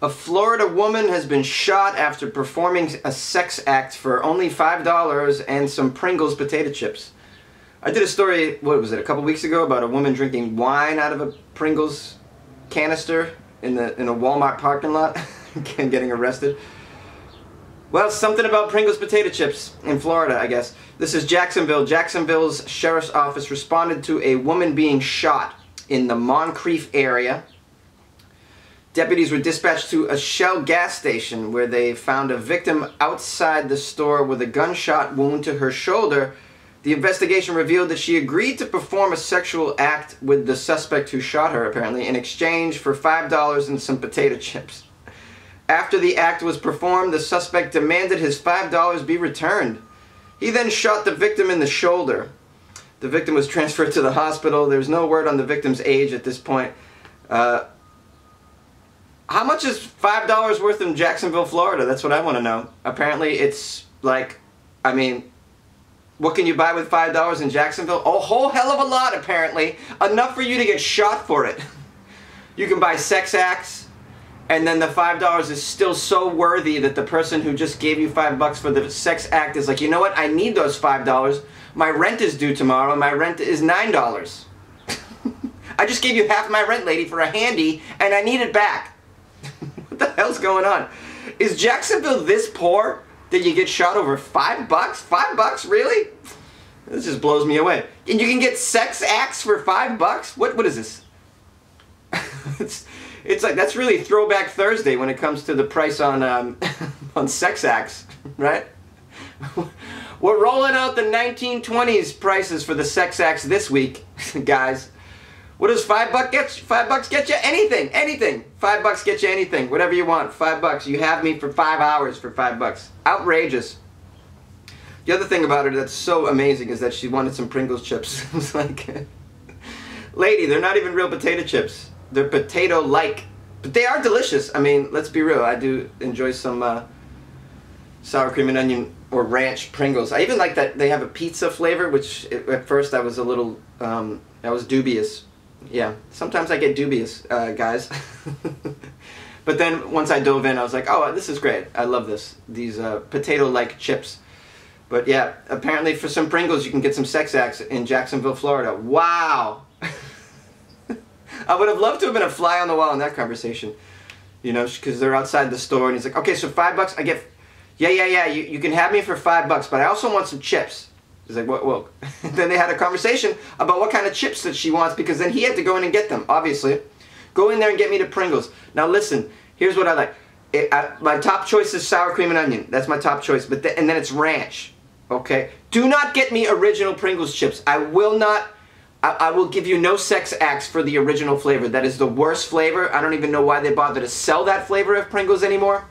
A Florida woman has been shot after performing a sex act for only $5 and some Pringles potato chips. I did a story, what was it, a couple weeks ago about a woman drinking wine out of a Pringles canister in a Walmart parking lot and getting arrested. Well, something about Pringles potato chips in Florida, I guess. This is Jacksonville. Jacksonville's sheriff's office responded to a woman being shot in the Moncrief area. Deputies were dispatched to a Shell gas station where they found a victim outside the store with a gunshot wound to her shoulder. The investigation revealed that she agreed to perform a sexual act with the suspect who shot her, apparently, in exchange for $5 and some potato chips. After the act was performed, the suspect demanded his $5 be returned. He then shot the victim in the shoulder. The victim was transferred to the hospital. There's no word on the victim's age at this point. How much is $5 worth in Jacksonville, Florida? That's what I want to know. Apparently it's like, I mean, what can you buy with $5 in Jacksonville? A whole hell of a lot, apparently. Enough for you to get shot for it. You can buy sex acts, and then the $5 is still so worthy that the person who just gave you $5 for the sex act is like, you know what, I need those $5. My rent is due tomorrow, and my rent is $9. I just gave you half my rent, lady, for a handy, and I need it back. What the hell's going on? Is Jacksonville this poor that you get shot over $5? $5? Really? This just blows me away. And you can get sex acts for $5? What is this? It's like, that's really Throwback Thursday when it comes to the price on on sex acts, right? We're rolling out the 1920s prices for the sex acts this week, guys. What does $5 get you? $5 get you anything, anything. $5 get you anything, whatever you want. $5. You have me for 5 hours for $5. Outrageous. The other thing about her that's so amazing is that she wanted some Pringles chips. It was like, lady, they're not even real potato chips. They're potato-like, but they are delicious. I mean, let's be real. I do enjoy some sour cream and onion or ranch Pringles. I even like that they have a pizza flavor, which at first I was a little, I was dubious. Yeah, sometimes I get dubious, guys. But then once I dove in, I was like, oh, this is great. I love this. These potato-like chips. But yeah, apparently for some Pringles, you can get some sex acts in Jacksonville, Florida. Wow! I would have loved to have been a fly on the wall in that conversation. You know, because they're outside the store, and he's like, okay, so $5, I get... Yeah, you can have me for $5, but I also want some chips. He's like, whoa. Then they had a conversation about what kind of chips that she wants, because then he had to go in and get them, obviously. Go in there and get me the Pringles. Now listen, here's what I like. My top choice is sour cream and onion. That's my top choice. But and then it's ranch. Okay? Do not get me original Pringles chips. I will not... I will give you no sex acts for the original flavor. That is the worst flavor. I don't even know why they bother to sell that flavor of Pringles anymore.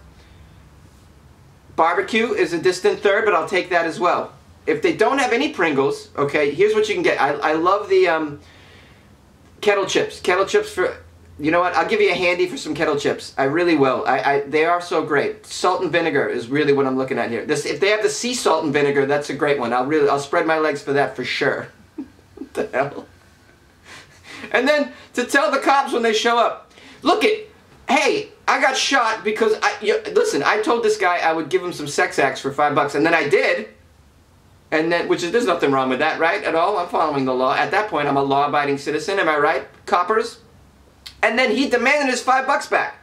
Barbecue is a distant third, but I'll take that as well. If they don't have any Pringles, okay, here's what you can get. I love the kettle chips. Kettle chips for, you know what, I'll give you a handy for some kettle chips. I really will. They are so great. Salt and vinegar is really what I'm looking at here. If they have the sea salt and vinegar, that's a great one. I'll spread my legs for that for sure. What the hell? And then to tell the cops when they show up, look hey, I got shot because listen, I told this guy I would give him some sex acts for $5, and then I did. And then, there's nothing wrong with that, right? At all? I'm following the law. At that point, I'm a law-abiding citizen. Am I right, coppers? And then he demanded his $5 back.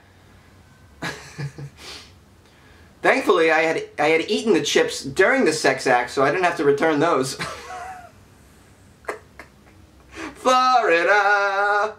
Thankfully, I had eaten the chips during the sex act, so I didn't have to return those. Florida!